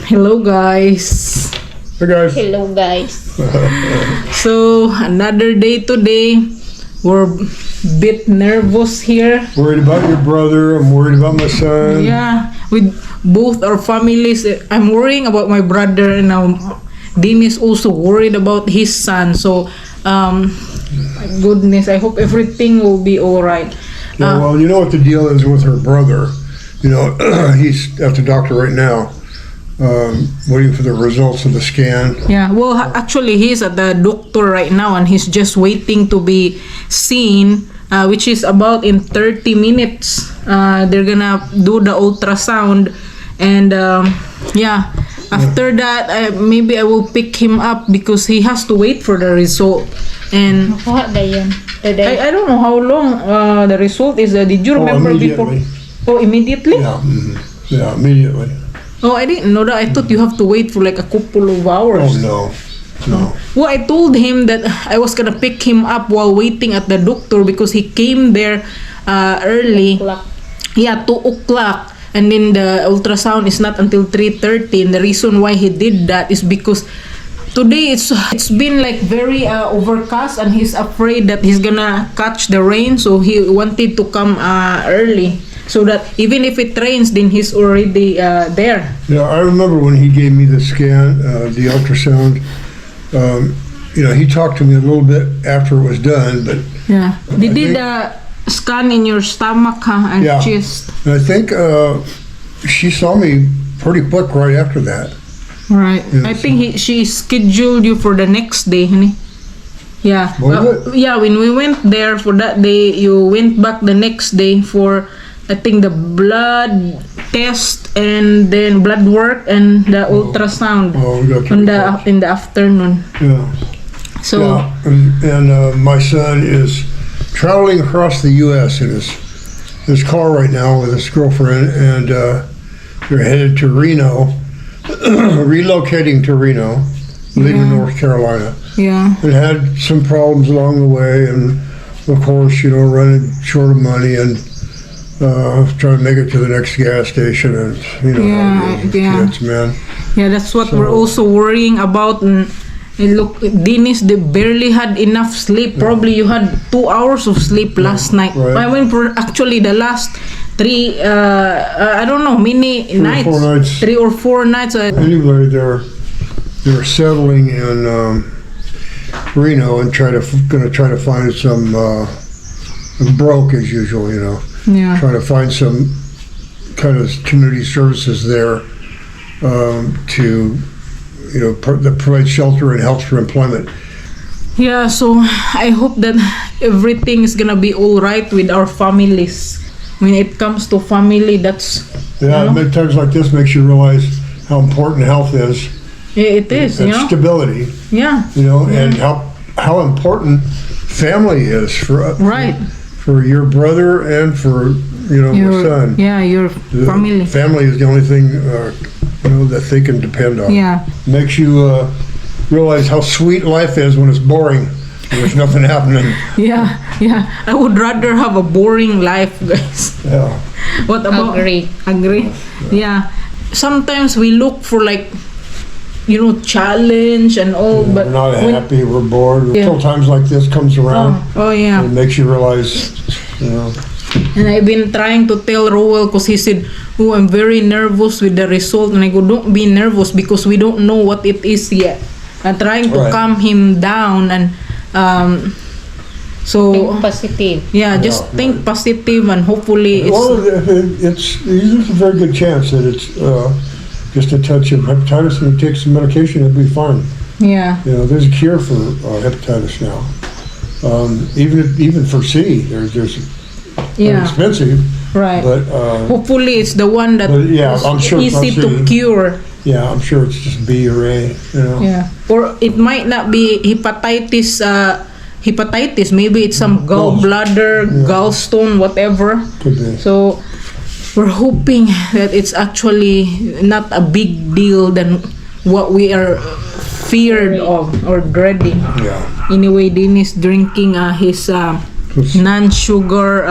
Hello guys. Hey guys. Hello guys. So another day today. We're a bit nervous here. Worried about your brother. I'm worried about my son. Yeah, with both our families. I'm worrying about my brother and now Dean is also worried about his son. So my goodness, I hope everything will be all right. Yeah, well, you know what the deal is with her brother. You know, he's at the doctor right now, waiting for the results of the scan. Yeah, well, actually, he's at the doctor right now and he's just waiting to be seen, which is about in 30 minutes. They're gonna do the ultrasound, and yeah, after that, maybe I will pick him up because he has to wait for the result. And What day yun? Today? I don't know how long the result is. Did you remember before? Immediately. Oh, immediately? Yeah, yeah, immediately. Oh, I didn't know that. I thought you have to wait for like a couple of hours. Oh, no. Well, I told him that I was gonna pick him up while waiting at the doctor because he came there early. Clock. Yeah, 2 o'clock. And then the ultrasound is not until 3:30. And the reason why he did that is because today it's been like very overcast and he's afraid that he's gonna catch the rain. So he wanted to come early. So that even if it rains, then he's already there. Yeah, I remember when he gave me the scan, the ultrasound. You know, he talked to me a little bit after it was done, but Yeah. They did a scan in your stomach and Yeah. chest. I think she saw me pretty quick right after that. Right. Yeah, I think she scheduled you for the next day, honey. Yeah. Was it? Yeah, when we went there for that day, you went back the next day for I think the blood test and then blood work and the ultrasound Oh, we got on the in the afternoon. Yeah. So Yeah, and my son is traveling across the U.S. in his car right now with his girlfriend, and they're headed to Reno, relocating to Reno, leaving Yeah. North Carolina. yeah. And had some problems along the way, and of course, you know, running short of money and trying to make it to the next gas station, and you know how it is with Yeah. kids, man. Yeah, that's what So- we're also worrying about. And look, Dennis, they barely had enough sleep. Probably you had 2 hours of sleep last night. right. I mean, actually, the last three, I don't know, many nights. 4 nights. 3 or 4 nights. Anyway, they're settling in Reno and gonna try to find some broke as usual, you know. Yeah. Trying to find some kind of community services there to, you know, that provide shelter and helps for employment. Yeah, so I hope that everything is gonna be all right with our families. When it comes to family, that's Yeah, you know, many times like this makes you realize how important health is it is, you and know. stability, Yeah. you know, and how important family is for Right. for your brother and for, you know, my son. Yeah, your The family. Family is the only thing, you know, that they can depend on. Yeah. Makes you realize how sweet life is when it's boring. And there's nothing happening. Yeah, yeah. I would rather have a boring life, guys. Yeah. What about Agree. Agree? Yeah. Sometimes we look for like, you know, challenge and all, but We're not when- happy. We're bored. Yeah. Until times like this comes around, Oh yeah. it makes you realize, you know. And I've been trying to tell Rowell because he said, "Oh, I'm very nervous with the result." And I go, "Don't be nervous because we don't know what it is yet." I'm trying to Right. calm him down and so Think positive. yeah, just Yeah, think positive and hopefully it's Well, there's a very good chance that it's just a touch of hepatitis, and you take some medication, it'll be fine. yeah. You know, there's a cure for hepatitis now. Even for C, there's Yeah. expensive, Right. but Hopefully it's the one that But, yeah, is I'm sure it's easy to not cure. yeah, I'm sure it's just B or A. You know. Yeah. Or it might not be hepatitis. Maybe it's some gallbladder, Yeah. gallstone, whatever. Could be. So we're hoping that it's actually not a big deal than what we are feared of or dreading. Yeah. Anyway, Dean is drinking his non-sugar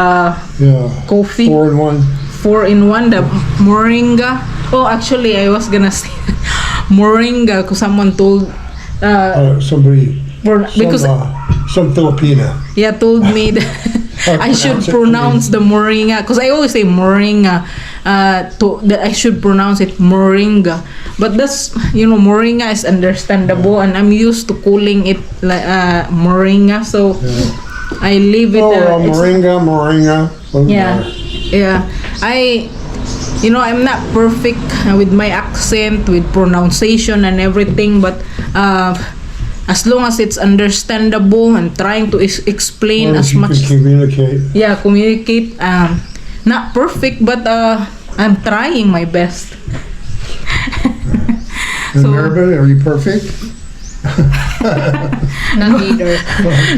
Yeah. coffee. 4-in-1. 4-in-1, the moringa Oh, actually, I was gonna say moringa because someone told Somebody, because some Filipina. yeah told me that I should pronounce the moringa because I always say moringa. That I should pronounce it moringa, but that's moringa is understandable, and I'm used to calling it like moringa, so I leave it. Moringa. Yeah, yeah. I'm not perfect with my accent, with pronunciation and everything, but as long as it's understandable and trying to explain as much. You can communicate. Yeah, communicate. Not perfect, but I'm trying my best. And Maribel, are you perfect? Not either.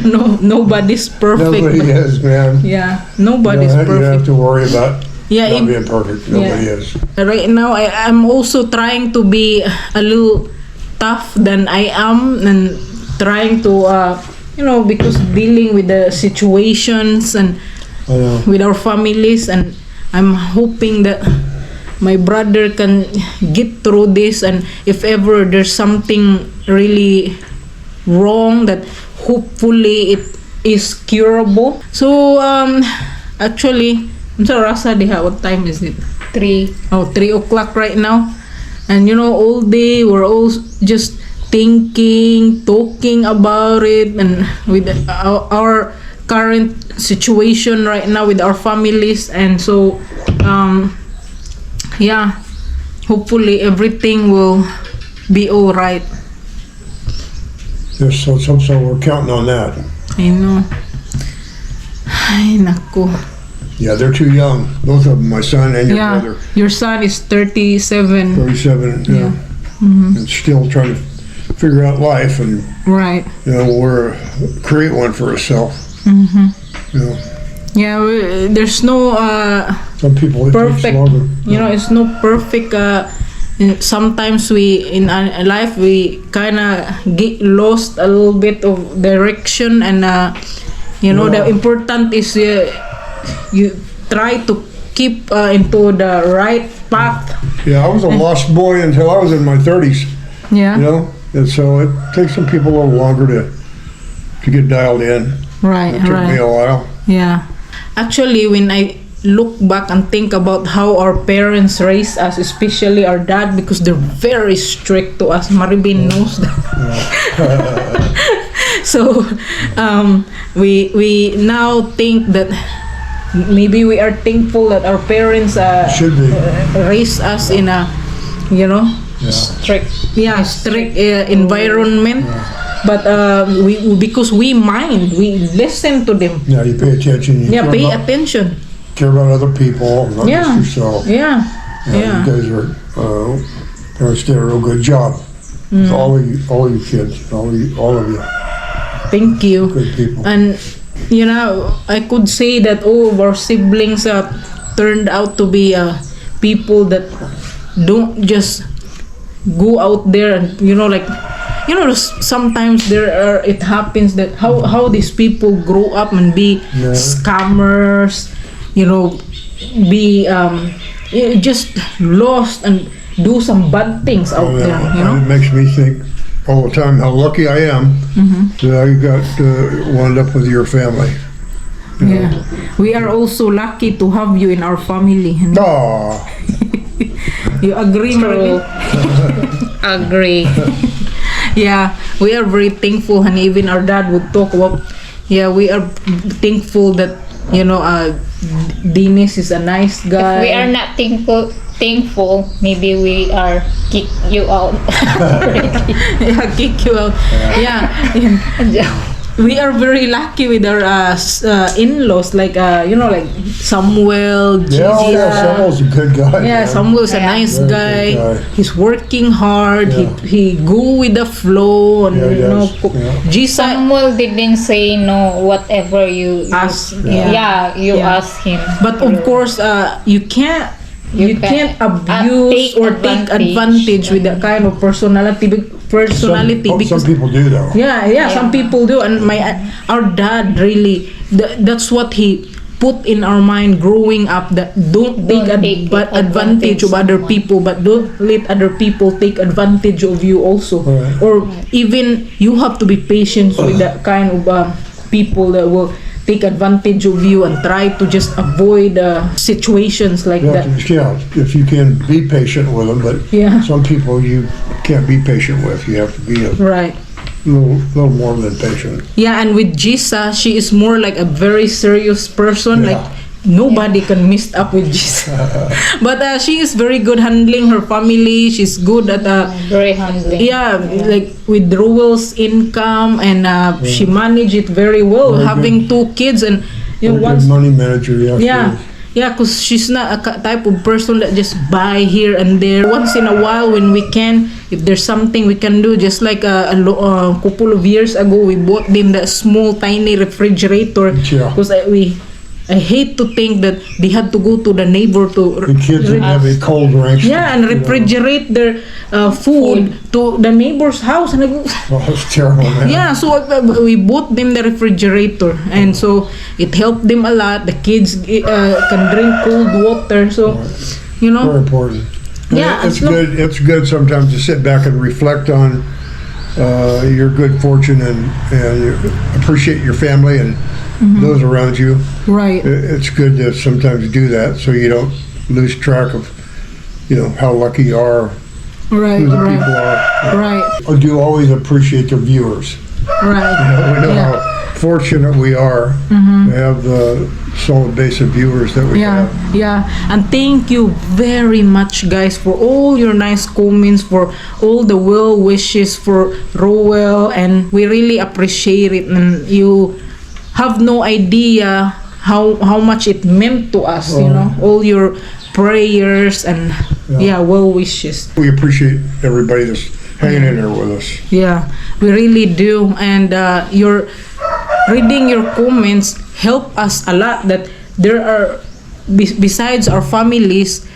No, nobody's perfect. Nobody is, man. Yeah, nobody's You don't have perfect. to worry about Yeah, not being perfect. Nobody is. Right now, I'm also trying to be a little tough than I am, and trying to, because dealing with the situations and I know. with our families, and I'm hoping that my brother can get through this, and if ever there's something really wrong, that hopefully it is curable. So actually, Rasa diha, what time is it? 3. Oh, 3 o'clock right now. And all day we're all just thinking, talking about it, and with our current situation right now with our families. And so, hopefully everything will be all right. Yes, so we're counting on that. I know. Ay, naku. Yeah, they're too young. Both of them, my son and your brother. Your son is 37. 37, Yeah. and still trying to figure out life, and Right. we're create one for ourselves. Yeah, there's no Some people it perfect. takes longer. It's no perfect. Sometimes we in our life we kind of get lost a little bit of direction, and the important is you try to keep into the right path. Yeah, I was a lost boy until I was in my 30s. Yeah. And so it takes some people a little longer to get dialed in. Right. It took me a while. Yeah. Actually, when I look back and think about how our parents raised us, especially our dad, because they're very strict to us. Maribin knows that. So, we now think that maybe we are thankful that our parents Should be. raised us in a, Strict. strict environment. But because we listen to them. Yeah, you pay attention. You Pay attention. care about other people, not just yourself. Yeah. You guys are parents did a real good job. With all of you kids, all of you, Thank you. good people. And I could say that all of our siblings turned out to be people that don't just go out there and sometimes it happens that how these people grow up and be scammers, be just lost and do some bad things out there. It makes me think all the time how lucky I am that I got wound up with your family. Yeah, we are also lucky to have you in our family. Aw, You agree, Marlene? Agree. Yeah, we are very thankful, and even our dad would talk about. Yeah, we are thankful that Dennis is a nice guy. We are not thankful. Maybe we are kick you out. Yeah, kick you out. Yeah. We are very lucky with our in-laws, like like Samuel, Gigi. Samuel's a good guy. Yeah, man. Samuel's a nice Very guy. good guy. He's working hard. Yeah. He go with the flow, and Yeah, he does. Yeah. Gisa Samuel didn't say no. Whatever you ask. you ask him. But of course, you can't can't abuse take or take advantage with that kind of personality. Some Because people do though. some people do, and our dad really that's what he put in our mind growing up that don't take, advantage of other people, but don't let other people take advantage of you also. Right. Or even you have to be patient with that kind of people that will take advantage of you and try to just avoid situations like that. Yeah, if you can be patient with them, but Yeah. some people you can't be patient with. You have to be a Right. little more than patient. Yeah, and with Jisa, she is more like a very serious person. Yeah. Like nobody can mess up with Jisa. But she is very good handling her family. She's good at Very handling. yeah, like with Rowell's income, and she managed it very well, Very having two kids, and you know, Very once good money manager, yeah. she yeah. is. Yeah, because she's not a type of person that just buy here and there. Once in a while, when we can, if there's something we can do, just like a couple of years ago, we bought them that small, tiny refrigerator. Yeah. Because I hate to think that they had to go to the neighbor to The kids would have a cold drinks. yeah, and refrigerate their food to the neighbor's house. And I go, Oh, it's terrible, man. yeah, so we bought them the refrigerator, and so it helped them a lot. The kids can drink cold water, so you Very know, important. Yeah, it's as long- good. It's good sometimes to sit back and reflect on your good fortune and you appreciate your family and those around you. right, It's good to sometimes do that so you don't lose track of, how lucky you are, right, who the people right, are. right, I do always appreciate the viewers. right. We know Yeah. how fortunate we are to have the solid base of viewers that we Yeah, have. yeah, and thank you very much, guys, for all your nice comments, for all the well wishes for Rowell, and we really appreciate it. And you have no idea how much it meant to us. You know, all your prayers and yeah, well wishes. We appreciate everybody that's hanging in there with us. Yeah, we really do. And your reading your comments help us a lot, that there are besides our families,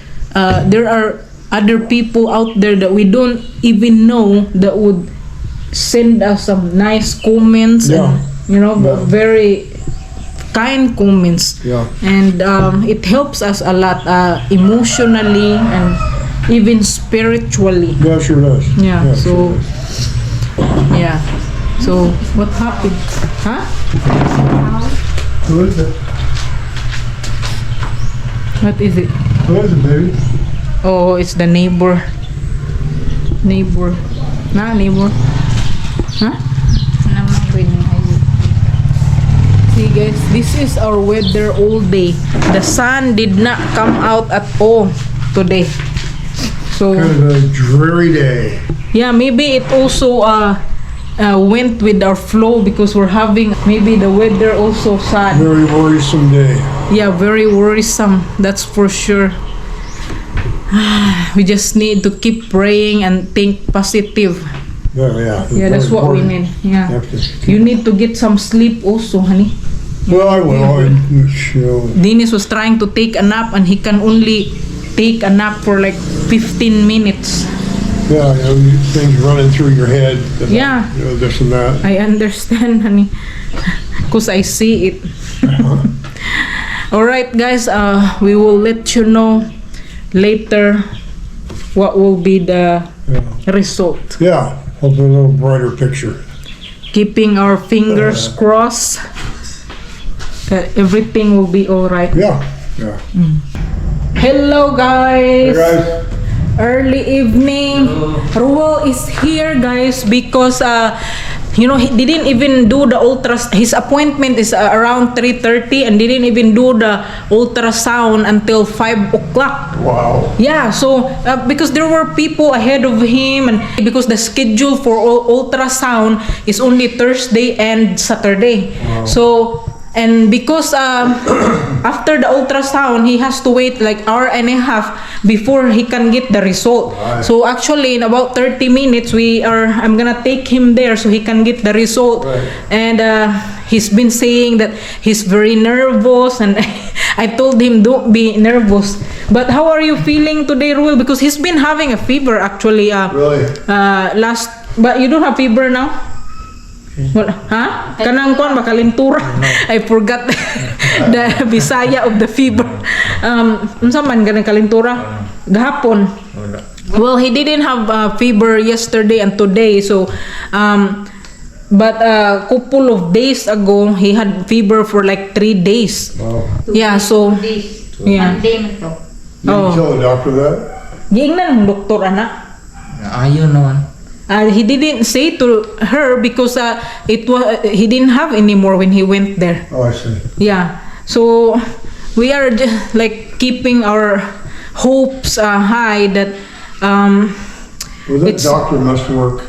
there are other people out there that we don't even know that would send us some nice comments Yeah. and Yeah. very kind comments. Yeah. And it helps us a lot emotionally and even spiritually. Yeah, sure does. Yeah, sure so does. yeah. So what happened? Huh? Who is it? What is it? Who is it, baby? Oh, it's the neighbor. Neighbor. Neighbor. Huh? See guys, this is our weather all day. The sun did not come out at all today. So Kind of a dreary day. yeah, maybe it also went with our flow, because we're having maybe the weather also sad. Very worrisome day. Yeah, very worrisome, that's for sure. We just need to keep praying and think positive. Yeah. Yeah, that's what we need. Yeah. Have to keep- You need to get some sleep also, honey. Well, I will. Dennis was trying to take a nap, and he can only take a nap for like 15 minutes. Yeah, things running through your head. Yeah. This and that. I understand, honey, because I see it. All right, guys, we will let you know later what will be the result. Yeah, hopefully a little brighter picture. Keeping our fingers crossed that everything will be all right. Yeah. Hello, Hey, guys. guys. Early evening. Rowell is here, guys, because he didn't even do the his appointment is around 3:30, and didn't even do the ultrasound until 5 o'clock. Wow. Yeah, so because there were people ahead of him, and because the schedule for ultrasound is only Thursday and Saturday. So, and because after the ultrasound, he has to wait like hour and a half before he can get the result. Right. So actually, in about 30 minutes, I'm gonna take him there so he can get the result. Right. And he's been saying that he's very nervous, and I told him don't be nervous. But how are you feeling today, Rowell? Because he's been having a fever actually. Really? But you don't have fever now? Wala, ha? Kanang kuan ba kalintura? I forgot the Bisaya of the fever. Unsa man kanang kalintura? Gahapon. Wala. Well, he didn't have fever yesterday and today, so but a couple of days ago he had fever for like 3 days. Wow. Yeah, so yeah. Monday man to. You Oh. didn't tell the doctor that? Giingnan mong doktor ana. Ayaw naman. He didn't say to her because he didn't have anymore when he went there. Oh, I see. Yeah. So we are just like keeping our hopes high that Well, that It's- doctor must work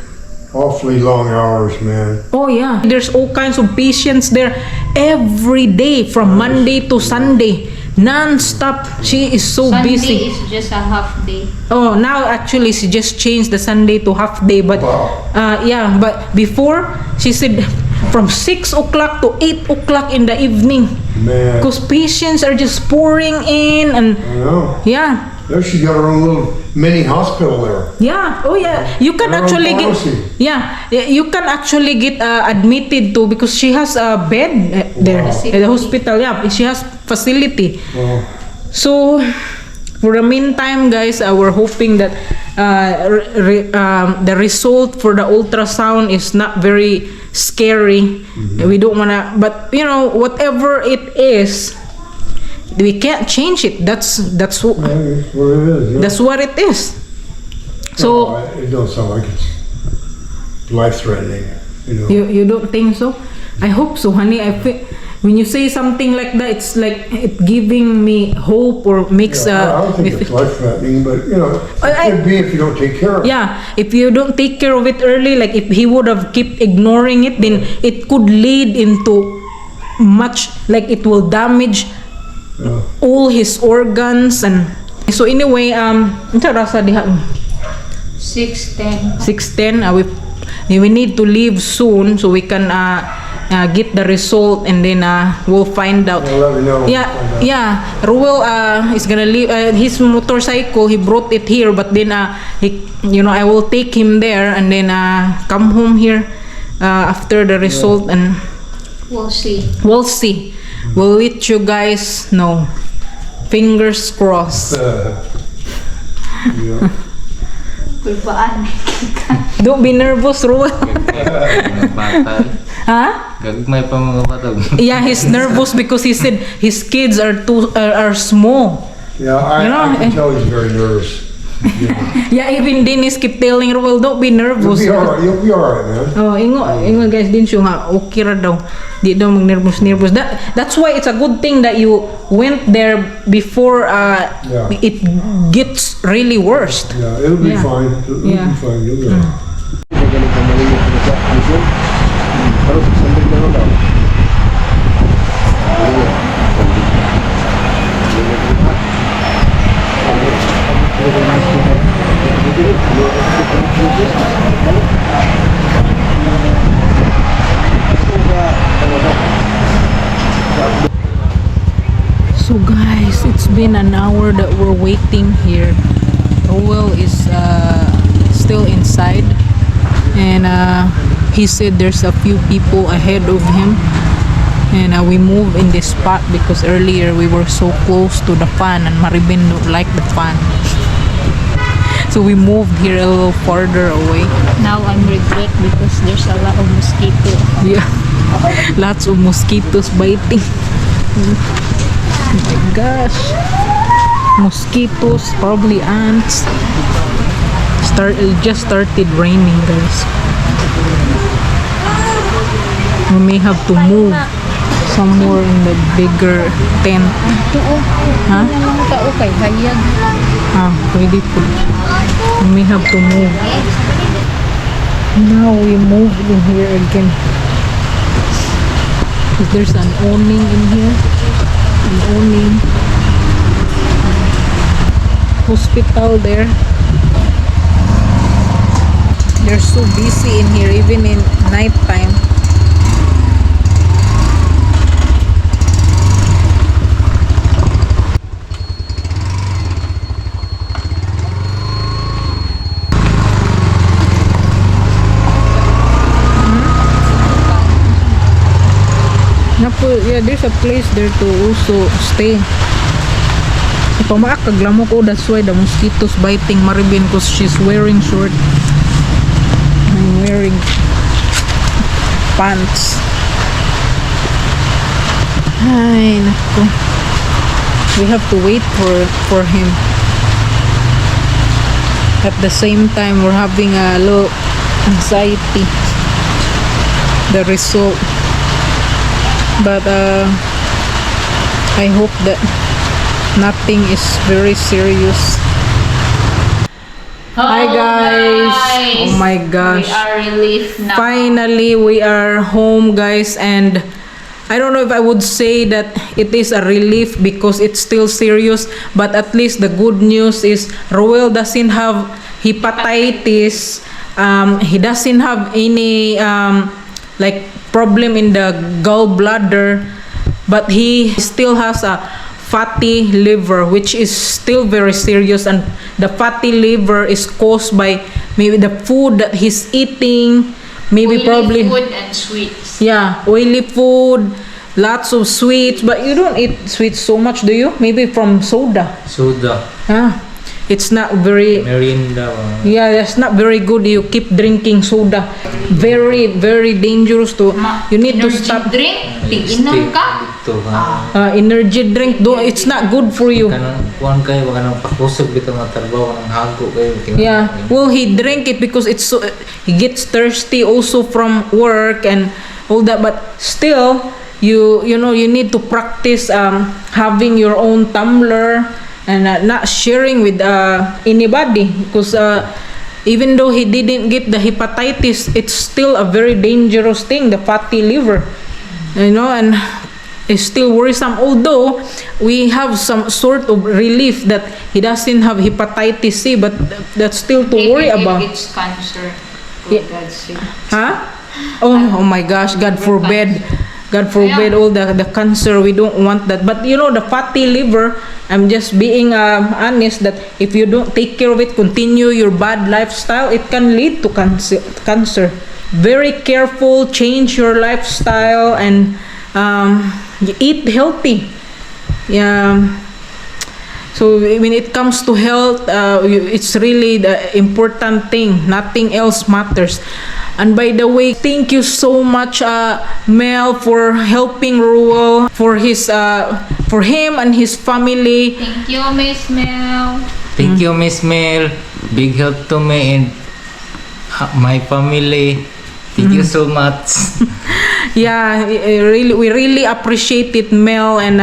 awfully long hours, man. oh yeah, there's all kinds of patients there every day from Monday to Sunday, non-stop. She is so Sunday busy. is just a half day. Oh, now actually she just changed the Sunday to half day, but Wow. yeah, but before she said from 6 o'clock to 8 o'clock in the evening, Man, because patients are just pouring in and I know. yeah. There she's got her own little mini hospital there. Yeah, oh yeah. You can Her own actually get pharmacy. you can actually get admitted to because she has a bed there Wow. at the hospital. Yeah, she has facility. Well, So for the meantime, guys, we're hoping that the result for the ultrasound is not very scary. We don't wanna, but you know, whatever it is, we can't change it. That's that's what it is. Yeah. that's what it is. So. No, it don't sound like it's life-threatening. You know. You don't think so? I hope so, honey. I feel when you say something like that, it's like it giving me hope or makes Yeah, I don't think it's life-threatening, but you know, it could be if you don't take care of it. yeah. If you don't take care of it early, like if he would have kept ignoring it, then it could lead into much like it will damage Yeah. all his organs and so anyway unsa rasa diha 6:10. 6:10 we need to leave soon so we can get the result and then we'll find out. Well, let me know. Yeah. Rowell is gonna leave his motorcycle. He brought it here, but then he, you know, I will take him there and then come home here after the result and We'll see. we'll see. We'll let you guys know. Fingers crossed. Yeah. Kulbaan. Don't be nervous, Rowell. Mga bata. Ha? Gagmay pa mga bata. Yeah, he's nervous because he said his kids are are small. Yeah, I, You know, I can tell he's very nervous. Yeah, even Dennis keep telling Rowell, don't be You'll nervous. be alright. You'll be alright, man. Oh, ingo guys din siya nga okay ra daw. Di daw mag-nervous. That's why it's a good thing that you went there before Yeah. it gets really worse. Yeah, it'll be Yeah. fine. It'll Yeah. be fine. You'll be alright. So guys, it's been an hour that we're waiting here. Rowell is still inside and he said there's a few people ahead of him and we moved in this spot because earlier we were so close to the fan and Maribin don't like the fan. So we moved here a little farther away. Now I'm regret because there's a lot of mosquito. Yeah, lots of mosquitoes biting. Oh my gosh, mosquitoes, probably ants. It just started raining, guys. We may have to move somewhere in the bigger tent. Huh? Mga tao kay hayag. Pwede po. We may have to move. Now we moved in here again. There's an awning in here. An awning. Hospital there. They're so busy in here even in night time. Yeah, there's a place there to also stay. Pamaak kaglamok ko, that's why the mosquitoes biting Maribin because she's wearing short. I'm wearing pants. Ay, nako. We have to wait for him. At the same time, we're having a low anxiety. The result. But I hope that nothing is very serious. Hi guys! Oh my gosh. We are relieved now. Finally, we are home, guys, and I don't know if I would say that it is a relief because it's still serious, but at least the good news is Rowell doesn't have hepatitis. He doesn't have any like problem in the gallbladder, but he still has a fatty liver, which is still very serious, and the fatty liver is caused by maybe the food that he's eating, maybe Oily probably food and sweets. yeah, oily food, lots of sweets, but you don't eat sweets so much, do you? Maybe from soda. Soda. It's not very Merinda. yeah, that's not very good. You keep drinking soda. Very, very dangerous to you need to Energy stop. drink, tig-inom ka. Dito ha. Energy drink, do it's not good for you. Kanang kuan kayo, wag nang pakusog bitaw nga trabaho ng hago kayo. Yeah, well, he drank it because it's so he gets thirsty also from work and all that, but still you know you need to practice having your own tumbler and not sharing with anybody because even though he didn't get the hepatitis, it's still a very dangerous thing, the fatty liver, you know, and it's still worrisome, although we have some sort of relief that he doesn't have hepatitis C, but that's still to worry about. Maybe it's cancer, for Yeah. God's sake. Huh? Oh my gosh, God forbid. God forbid all the cancer. We don't want that. But you know, the fatty liver, I'm just being honest that if you don't take care of it, continue your bad lifestyle, it can lead to cancer. Very careful, change your lifestyle and eat healthy. Yeah. So when it comes to health, it's really the important thing. Nothing else matters. And by the way, thank you so much, Mel, for helping Rowell for him and his family. Thank you, Miss Mel. Thank you, Miss Mel. Big help to me and my family. Thank you so much. Yeah, we really appreciate it, Mel, and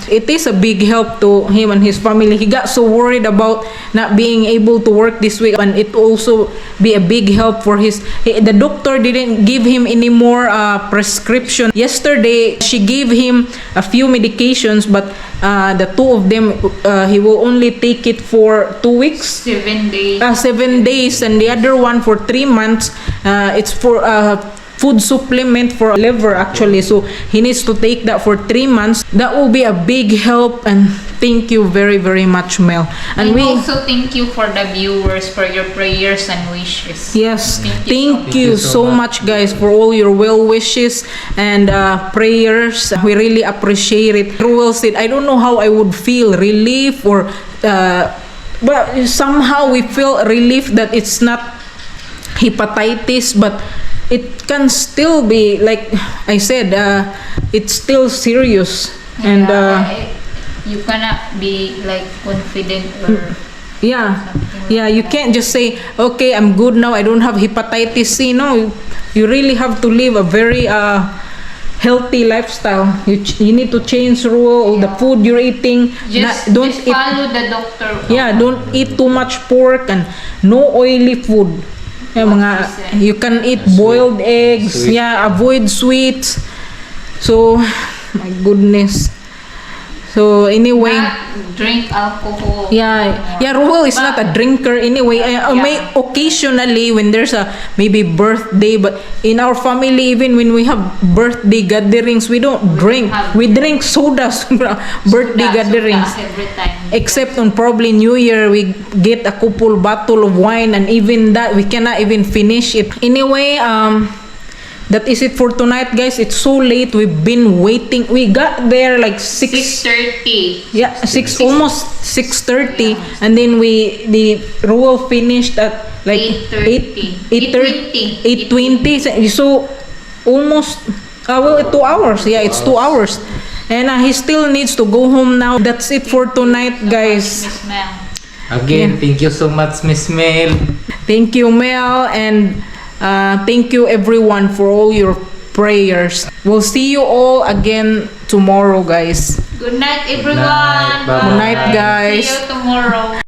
it is a big help to him and his family. He got so worried about not being able to work this week, and it also be a big help for the doctor didn't give him any more prescription. Yesterday, she gave him a few medications, but the two of them, he will only take it for 2 weeks. 7 days. 7 days, and the other one for 3 months. It's for food supplement for liver actually, so he needs to take that for 3 months. That will be a big help, and thank you very, very much, Mel. And we also thank you for the viewers for your prayers and wishes. Yes, Thank thank you you so much, guys, for all your well wishes and prayers. We really appreciate it. Rowell said, I don't know how I would feel, relief or but somehow we feel relief that it's not hepatitis, but it can still be, like I said, it's still serious. And you cannot be like confident or yeah, you can't just say, okay, I'm good now, I don't have hepatitis C. No, you really have to live a very healthy lifestyle. You need to change all the food you're eating. just follow the doctor. Yeah, don't eat too much pork and no oily food. You can eat boiled eggs. Sweet. Yeah, avoid sweets. So, my goodness. So anyway, Not drink alcohol. yeah, Rowell is not a drinker anyway. May occasionally when there's a maybe birthday, but in our family, even when we have birthday gatherings, we don't drink. We drink sodas, birthday gatherings. Every time. Except on probably New Year, we get a couple bottle of wine, and even that we cannot even finish it. Anyway, that is it for tonight, guys. It's so late. We've been waiting. We got there like 6:30. Yeah, almost 6:30, and then the Rowell finished at like 8:30. 8:20. So almost 2 hours. Yeah, it's 2 hours, and he still needs to go home now. That's it for tonight, guys. Miss Mel. Again, thank you so much, Miss Mel. Thank you, Mel, and thank you everyone for all your prayers. We'll see you all again tomorrow, guys. Good night, everyone. night. Bye-bye. Good night, guys. See you tomorrow.